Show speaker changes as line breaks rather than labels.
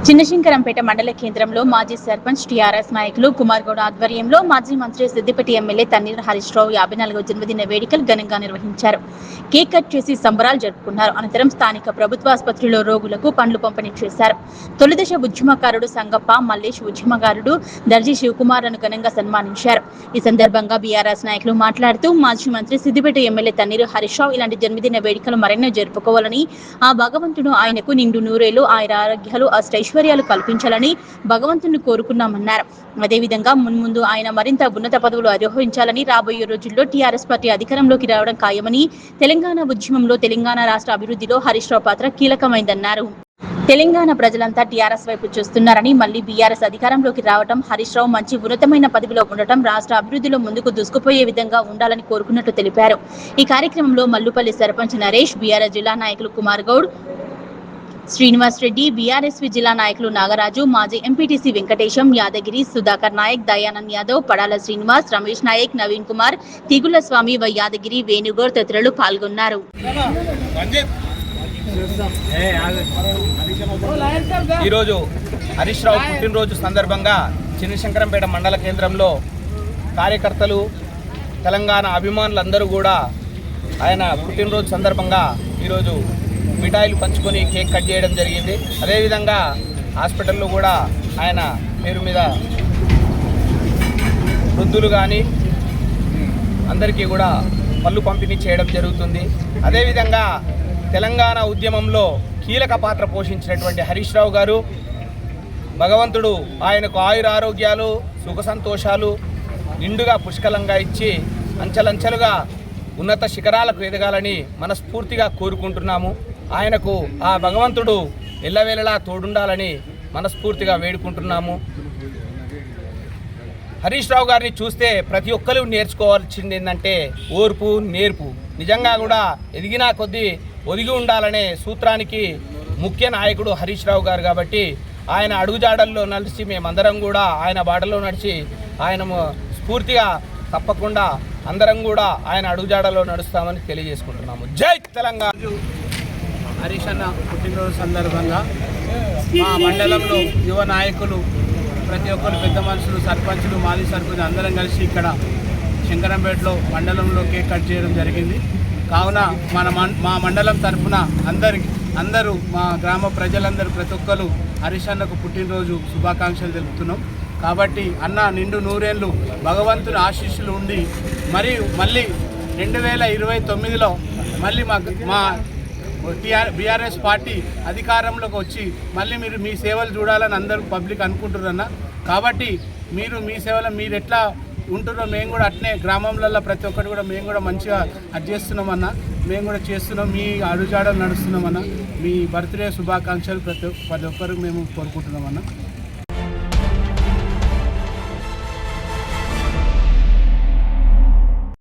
చిన్నశంకరంపేట మండల కేంద్రంలో మాజీ సర్పంచ్ టీఆర్ఎస్ నాయకులు కుమార్ గౌడ్ ఆధ్వర్యంలో మాజీ మంత్రి సిద్దిపేట ఎమ్మెల్యే తన్నీర్ హరీష్ రావు 54వ జన్మదిన వేడుకలు ఘనంగా నిర్వహించారు. కేక్ కట్ చేసి సంబరాలు జరుపుకున్నారు. అనంతరం స్థానిక ప్రభుత్వ ఆసుపత్రిలో రోగులకు పండ్లు పంపిణీ చేశారు. తొలిదశ ఉద్యమకారుడు సంగప్ప, మల్లేష్, ఉద్యమకారుడు దర్జీ శివకుమార్లను ఘనంగా సన్మానించారు. ఈ సందర్భంగా బీఆర్ఎస్ నాయకులు మాట్లాడుతూ మాజీ మంత్రి సిద్దిపేట ఎమ్మెల్యే తన్నీర్ హరీష్ రావు ఇలాంటి జన్మదిన వేడుకలు మరెన్నో జరుపుకోవాలని, ఆ భగవంతుడు ఆయనకు నిండు నూరేళ్లు ఆయురారోగ్యాలు ఐశ్వర్యాలు కల్పించాలని భగవంతుని కోరుకున్నామన్నారు. అదేవిధంగా మున్ముందు ఆయన మరింత ఉన్నత పదవులు అధిరోహించాలని, రాబోయే రోజుల్లో టీఆర్ఎస్ పార్టీ అధికారంలోకి రావడం ఖాయమని, తెలంగాణ ఉద్యమంలో తెలంగాణ రాష్ట్ర అభివృద్ధిలో హరీష్ రావు పాత్ర కీలకమైందన్నారు. తెలంగాణ ప్రజలంతా టీఆర్ఎస్ వైపు చూస్తున్నారని, మళ్లీ బీఆర్ఎస్ అధికారంలోకి రావడం, హరీష్ రావు మంచి ఉన్నతమైన పదవిలో ఉండటం రాష్ట్ర అభివృద్ధిలో ముందుకు దూసుకుపోయే విధంగా ఉండాలని కోరుకున్నట్టు తెలిపారు. ఈ కార్యక్రమంలో మల్లుపల్లి సర్పంచ్ నరేష్, బీఆర్ఎస్ జిల్లా నాయకులు కుమార్ గౌడ్, శ్రీనివాస్ రెడ్డి, బీఆర్ఎస్వి జిల్లా నాయకులు నాగరాజు, మాజీ ఎంపీటీసీ వెంకటేశం, యాదగిరి, సుధాకర్ నాయక్, దయానంద్ యాదవ్, పడాల శ్రీనివాస్, రమేష్ నాయక్, నవీన్ కుమార్, తిగుల స్వామి, యాదగిరి, వేణుగౌడ్ తదితరులు పాల్గొన్నారు.
ఈరోజు హరీష్ రావు పుట్టినరోజు సందర్భంగా చిన్నశంకరంపేట మండల కేంద్రంలో కార్యకర్తలు, తెలంగాణ అభిమానులందరూ కూడా ఆయన పుట్టినరోజు సందర్భంగా ఈరోజు మిఠాయిలు పంచుకొని కేక్ కట్ చేయడం జరిగింది. అదేవిధంగా హాస్పిటల్లో కూడా ఆయన పేరు మీద వృద్ధులు కానీ అందరికీ కూడా పళ్ళు పంపిణీ చేయడం జరుగుతుంది. అదేవిధంగా తెలంగాణ ఉద్యమంలో కీలక పాత్ర పోషించినటువంటి హరీష్ రావు గారు, భగవంతుడు ఆయనకు ఆయురారోగ్యాలు, సుఖ సంతోషాలు నిండుగా పుష్కలంగా ఇచ్చి అంచెలంచెలుగా ఉన్నత శిఖరాలకు ఎదగాలని మనస్ఫూర్తిగా కోరుకుంటున్నాము. ఆయనకు ఆ భగవంతుడు ఎల్లవేళలా తోడుండాలని మనస్ఫూర్తిగా వేడుకుంటున్నాము. హరీష్ రావు గారిని చూస్తే ప్రతి ఒక్కరు నేర్చుకోవాల్సింది ఏంటంటే ఓర్పు, నేర్పు. నిజంగా కూడా ఎదిగినా కొద్దీ ఒదిగి ఉండాలనే సూత్రానికి ముఖ్య నాయకుడు హరీష్ రావు గారు. కాబట్టి ఆయన అడుగుజాడల్లో నడిచి మేమందరం కూడా ఆయన బాటలో నడిచి ఆయన స్ఫూర్తిగా తప్పకుండా అందరం కూడా ఆయన అడుగుజాడలో నడుస్తామని తెలియజేసుకుంటున్నాము. జై తెలంగాణ.
హరీష్ అన్న పుట్టినరోజు సందర్భంగా మా మండలంలో యువ నాయకులు, ప్రతి ఒక్కరు, పెద్ద మనుషులు, సర్పంచులు, మాజీ సర్పంచ్ అందరం కలిసి ఇక్కడ శంకరంపేటలో మండలంలో కేక్ కట్ చేయడం జరిగింది. కావున మా మండలం తరఫున అందరూ మా గ్రామ ప్రజలందరూ ప్రతి ఒక్కరు హరీష్ అన్నకు పుట్టినరోజు శుభాకాంక్షలు తెలుపుతున్నాం. కాబట్టి అన్న నిండు నూరేళ్ళు భగవంతుని ఆశీస్సులు ఉండి మళ్ళీ 2029లో మళ్ళీ మా బీఆర్ఎస్ పార్టీ అధికారంలోకి వచ్చి మళ్ళీ మీరు మీ సేవలు చూడాలని అందరూ పబ్లిక్ అనుకుంటున్నారన్న. కాబట్టి మీరు మీ సేవలో మీరు ఎట్లా ఉంటున్నారో మేము కూడా అట్నే గ్రామంలలో ప్రతి ఒక్కటి కూడా మేము కూడా మంచిగా అది చేస్తున్నామన్నా, మేము కూడా చేస్తున్నాం, మీ అడుగుజాడలు నడుస్తున్నామన్నా. మీ బర్త్డే శుభాకాంక్షలు ప్రతి ఒక్కరికి మేము కోరుకుంటున్నామన్నా.